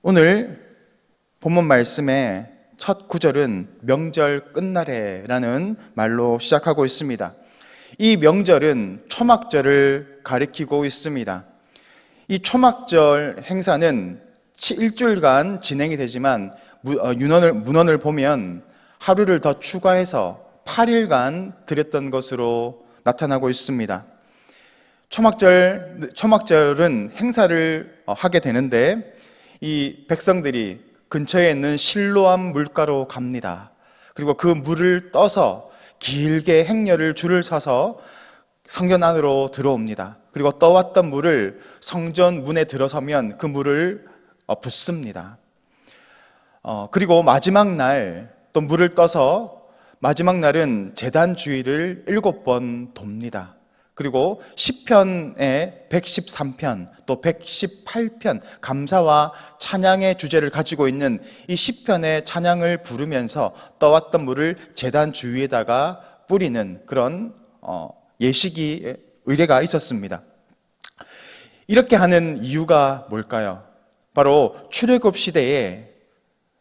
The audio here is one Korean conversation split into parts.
오늘 본문 말씀의 첫 구절은 명절 끝날에라는 말로 시작하고 있습니다. 이 명절은 초막절을 가리키고 있습니다. 이 초막절 행사는 일주일간 진행이 되지만 문헌을 보면 하루를 더 추가해서 8일간 드렸던 것으로 나타나고 있습니다. 초막절은 행사를 하게 되는데 이 백성들이 근처에 있는 실로암 물가로 갑니다. 그리고 그 물을 떠서 길게 행렬을 줄을 서서 성전 안으로 들어옵니다. 그리고 떠왔던 물을 성전 문에 들어서면 그 물을 붓습니다. 그리고 마지막 날 또 물을 떠서 마지막 날은 제단 주위를 7번 돕니다. 그리고 시편의 113편 또 118편 감사와 찬양의 주제를 가지고 있는 이 시편의 찬양을 부르면서 떠왔던 물을 제단 주위에다가 뿌리는 그런 예식이 의례가 있었습니다. 이렇게 하는 이유가 뭘까요? 바로 출애굽 시대에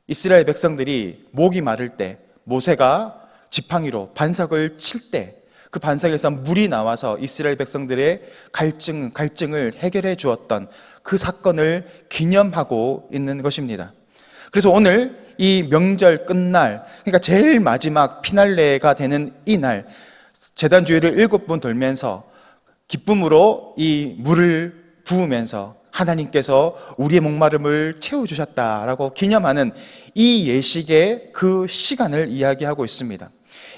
이스라엘 백성들이 목이 마를 때 모세가 지팡이로 반석을 칠 때 그 반석에서 물이 나와서 이스라엘 백성들의 갈증을 해결해 주었던 그 사건을 기념하고 있는 것입니다. 그래서 오늘 이 명절 끝날, 그러니까 제일 마지막 피날레가 되는 이 날, 제단 주위를 7번 돌면서 기쁨으로 이 물을 부으면서 하나님께서 우리의 목마름을 채워주셨다라고 기념하는 이 예식의 그 시간을 이야기하고 있습니다.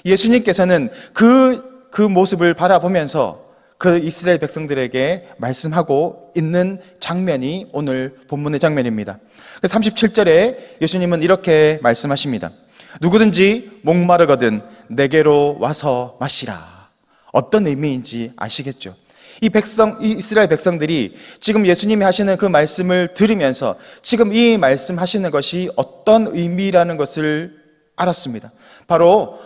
예수님께서는 그 모습을 바라보면서 그 이스라엘 백성들에게 말씀하고 있는 장면이 오늘 본문의 장면입니다. 37절에 예수님은 이렇게 말씀하십니다. 누구든지 목마르거든 내게로 와서 마시라. 어떤 의미인지 아시겠죠? 이 이스라엘 백성들이 지금 예수님이 하시는 그 말씀을 들으면서 지금 이 말씀하시는 것이 어떤 의미라는 것을 알았습니다. 바로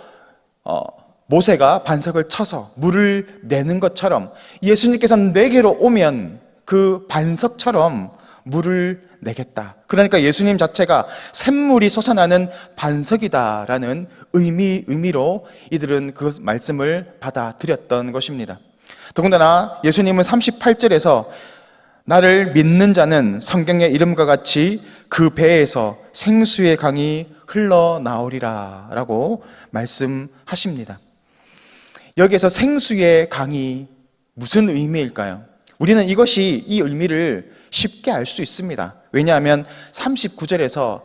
모세가 반석을 쳐서 물을 내는 것처럼 예수님께서 내게로 오면 그 반석처럼 물을 내겠다. 그러니까 예수님 자체가 샘물이 솟아나는 반석이다라는 의미로 이들은 그 말씀을 받아들였던 것입니다. 더군다나 예수님은 38절에서 나를 믿는 자는 성경의 이름과 같이 그 배에서 생수의 강이 흘러나오리라 라고 말씀하십니다. 여기에서 생수의 강이 무슨 의미일까요? 우리는 이 의미를 쉽게 알 수 있습니다. 왜냐하면 39절에서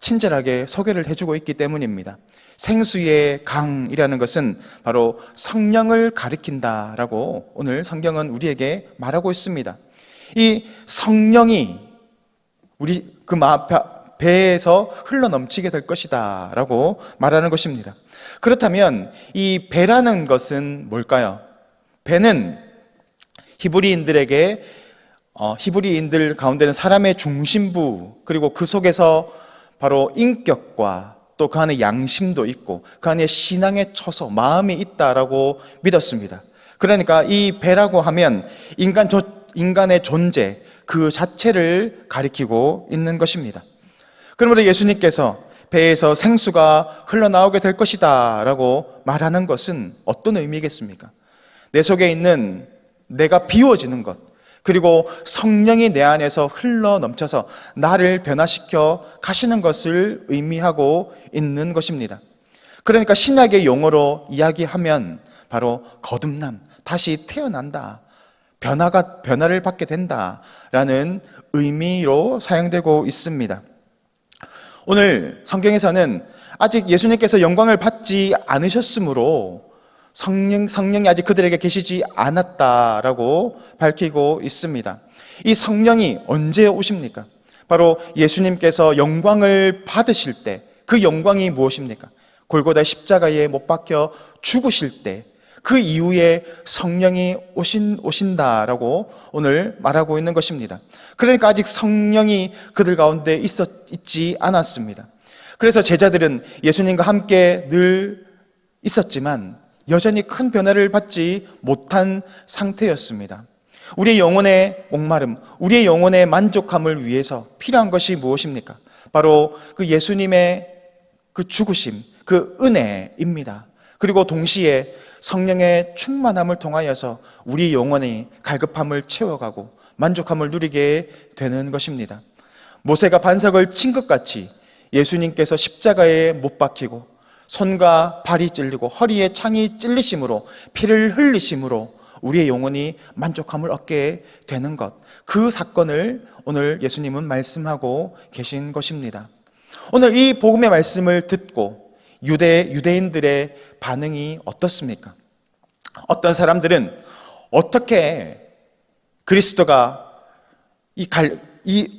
친절하게 소개를 해주고 있기 때문입니다. 생수의 강이라는 것은 바로 성령을 가리킨다라고 오늘 성경은 우리에게 말하고 있습니다. 이 성령이 우리 그 배에서 흘러넘치게 될 것이다 라고 말하는 것입니다. 그렇다면 이 배라는 것은 뭘까요? 배는 히브리인들 가운데는 사람의 중심부, 그리고 그 속에서 바로 인격과 또 그 안에 양심도 있고 그 안에 신앙의 처소, 마음이 있다라고 믿었습니다. 그러니까 이 배라고 하면 인간의 존재 그 자체를 가리키고 있는 것입니다. 그러므로 예수님께서 배에서 생수가 흘러나오게 될 것이다 라고 말하는 것은 어떤 의미겠습니까? 내 속에 있는 내가 비워지는 것, 그리고 성령이 내 안에서 흘러넘쳐서 나를 변화시켜 가시는 것을 의미하고 있는 것입니다. 그러니까 신약의 용어로 이야기하면 바로 거듭남, 다시 태어난다, 변화를 받게 된다라는 의미로 사용되고 있습니다. 오늘 성경에서는 아직 예수님께서 영광을 받지 않으셨으므로 성령이 아직 그들에게 계시지 않았다라고 밝히고 있습니다. 이 성령이 언제 오십니까? 바로 예수님께서 영광을 받으실 때, 그 영광이 무엇입니까? 골고다 십자가에 못 박혀 죽으실 때, 그 이후에 성령이 오신다라고 오늘 말하고 있는 것입니다. 그러니까 아직 성령이 그들 가운데 있지 않았습니다. 그래서 제자들은 예수님과 함께 늘 있었지만 여전히 큰 변화를 받지 못한 상태였습니다. 우리의 영혼의 목마름, 우리의 영혼의 만족함을 위해서 필요한 것이 무엇입니까? 바로 그 예수님의 그 죽으심, 그 은혜입니다. 그리고 동시에 성령의 충만함을 통하여서 우리 영혼의 갈급함을 채워가고 만족함을 누리게 되는 것입니다. 모세가 반석을 친 것 같이 예수님께서 십자가에 못 박히고 손과 발이 찔리고 허리에 창이 찔리심으로 피를 흘리심으로 우리의 영혼이 만족함을 얻게 되는 것, 그 사건을 오늘 예수님은 말씀하고 계신 것입니다. 오늘 이 복음의 말씀을 듣고 유대인들의 반응이 어떻습니까? 어떤 사람들은 어떻게 그리스도가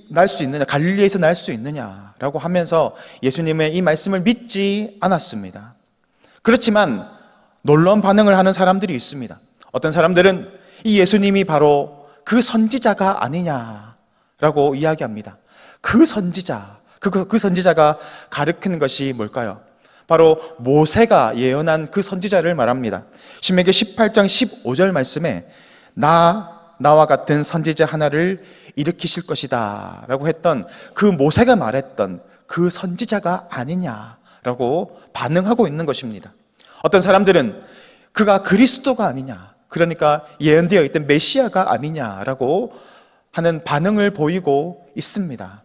날 수 있느냐, 갈릴리에서 날 수 있느냐라고 하면서 예수님의 이 말씀을 믿지 않았습니다. 그렇지만 놀라운 반응을 하는 사람들이 있습니다. 어떤 사람들은 이 예수님이 바로 그 선지자가 아니냐라고 이야기합니다. 그 선지자, 그 선지자가 가르치는 것이 뭘까요? 바로 모세가 예언한 그 선지자를 말합니다. 신명기 18장 15절 말씀에 나와 같은 선지자 하나를 일으키실 것이다 라고 했던 그 모세가 말했던 그 선지자가 아니냐라고 반응하고 있는 것입니다. 어떤 사람들은 그가 그리스도가 아니냐, 그러니까 예언되어 있던 메시아가 아니냐라고 하는 반응을 보이고 있습니다.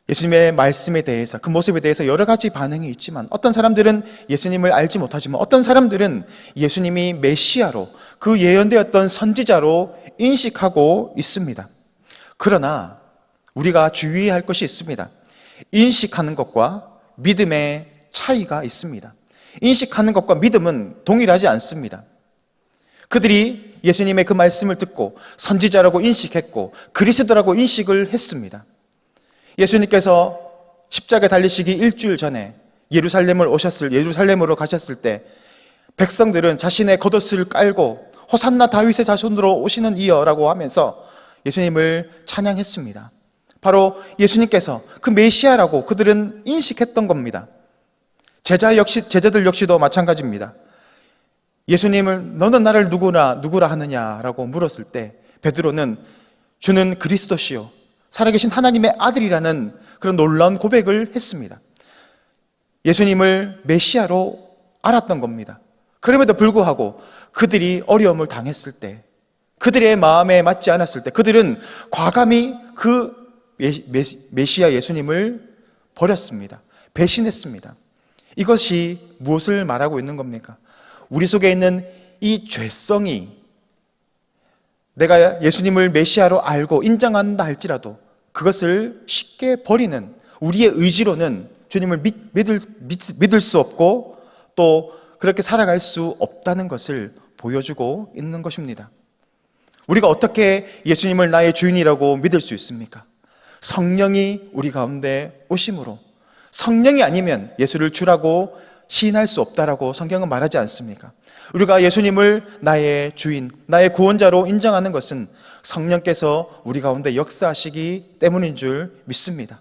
예수님의 말씀에 대해서, 그 모습에 대해서 여러 가지 반응이 있지만 어떤 사람들은 예수님을 알지 못하지만 어떤 사람들은 예수님이 메시아로, 그 예언되었던 선지자로 인식하고 있습니다. 그러나 우리가 주의해야 할 것이 있습니다. 인식하는 것과 믿음의 차이가 있습니다. 인식하는 것과 믿음은 동일하지 않습니다. 그들이 예수님의 그 말씀을 듣고 선지자라고 인식했고 그리스도라고 인식을 했습니다. 예수님께서 십자가에 달리시기 일주일 전에 예루살렘으로 가셨을 때 백성들은 자신의 겉옷을 깔고 호산나 다윗의 자손으로 오시는 이여라고 하면서 예수님을 찬양했습니다. 바로 예수님께서 그 메시아라고 그들은 인식했던 겁니다. 제자들 역시도 마찬가지입니다. 예수님을 너는 나를 누구라 하느냐라고 물었을 때 베드로는 주는 그리스도시요 살아계신 하나님의 아들이라는 그런 놀라운 고백을 했습니다. 예수님을 메시아로 알았던 겁니다. 그럼에도 불구하고 그들이 어려움을 당했을 때, 그들의 마음에 맞지 않았을 때 그들은 과감히 그 메시아 예수님을 버렸습니다. 배신했습니다. 이것이 무엇을 말하고 있는 겁니까? 우리 속에 있는 이 죄성이 내가 예수님을 메시아로 알고 인정한다 할지라도 그것을 쉽게 버리는, 우리의 의지로는 주님을 믿을 수 없고 또 그렇게 살아갈 수 없다는 것을 보여주고 있는 것입니다. 우리가 어떻게 예수님을 나의 주인이라고 믿을 수 있습니까? 성령이 우리 가운데 오심으로. 성령이 아니면 예수를 주라고 시인할 수 없다라고 성경은 말하지 않습니까? 우리가 예수님을 나의 주인, 나의 구원자로 인정하는 것은 성령께서 우리 가운데 역사하시기 때문인 줄 믿습니다.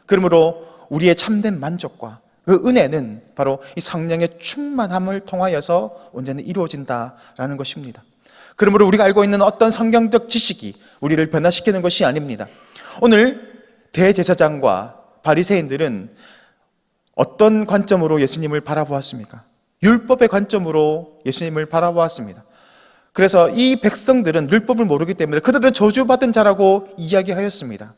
그러므로 우리의 참된 만족과 그 은혜는 바로 이 성령의 충만함을 통하여서 온전히 이루어진다라는 것입니다. 그러므로 우리가 알고 있는 어떤 성경적 지식이 우리를 변화시키는 것이 아닙니다. 오늘 대제사장과 바리새인들은 어떤 관점으로 예수님을 바라보았습니까? 율법의 관점으로 예수님을 바라보았습니다. 그래서 이 백성들은 율법을 모르기 때문에 그들은 저주받은 자라고 이야기하였습니다.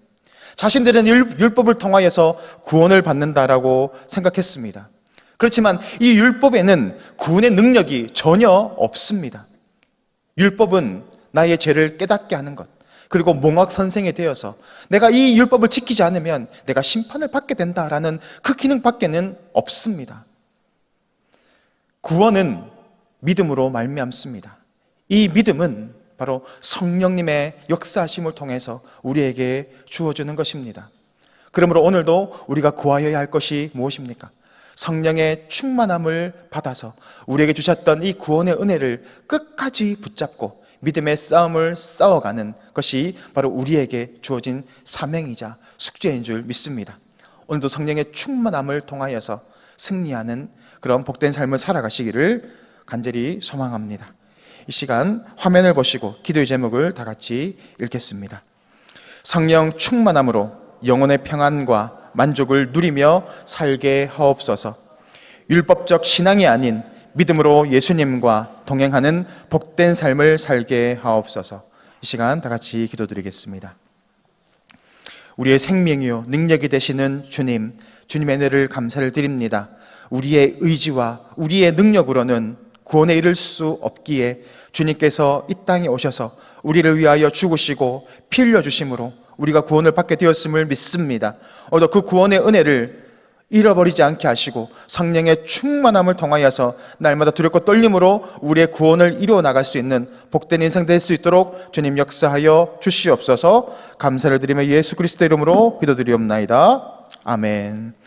자신들은 율법을 통하여서 구원을 받는다라고 생각했습니다. 그렇지만 이 율법에는 구원의 능력이 전혀 없습니다. 율법은 나의 죄를 깨닫게 하는 것, 그리고 몽학 선생이 되어서 내가 이 율법을 지키지 않으면 내가 심판을 받게 된다라는 그 기능밖에는 없습니다. 구원은 믿음으로 말미암습니다. 이 믿음은 바로 성령님의 역사하심을 통해서 우리에게 주어주는 것입니다. 그러므로 오늘도 우리가 구하여야 할 것이 무엇입니까? 성령의 충만함을 받아서 우리에게 주셨던 이 구원의 은혜를 끝까지 붙잡고 믿음의 싸움을 싸워가는 것이 바로 우리에게 주어진 사명이자 숙제인 줄 믿습니다. 오늘도 성령의 충만함을 통하여서 승리하는 그런 복된 삶을 살아가시기를 간절히 소망합니다. 이 시간 화면을 보시고 기도의 제목을 다 같이 읽겠습니다. 성령 충만함으로 영혼의 평안과 만족을 누리며 살게 하옵소서. 율법적 신앙이 아닌 믿음으로 예수님과 동행하는 복된 삶을 살게 하옵소서. 이 시간 다 같이 기도드리겠습니다. 우리의 생명이요 능력이 되시는 주님, 주님의 은혜를 감사를 드립니다. 우리의 의지와 우리의 능력으로는 구원에 이를 수 없기에 주님께서 이 땅에 오셔서 우리를 위하여 죽으시고 피 흘려 주심으로 우리가 구원을 받게 되었음을 믿습니다. 오늘 그 구원의 은혜를 잃어버리지 않게 하시고 성령의 충만함을 통하여서 날마다 두렵고 떨림으로 우리의 구원을 이루어 나갈 수 있는 복된 인생 될 수 있도록 주님 역사하여 주시옵소서. 감사를 드리며 예수 그리스도 이름으로 기도드리옵나이다. 아멘.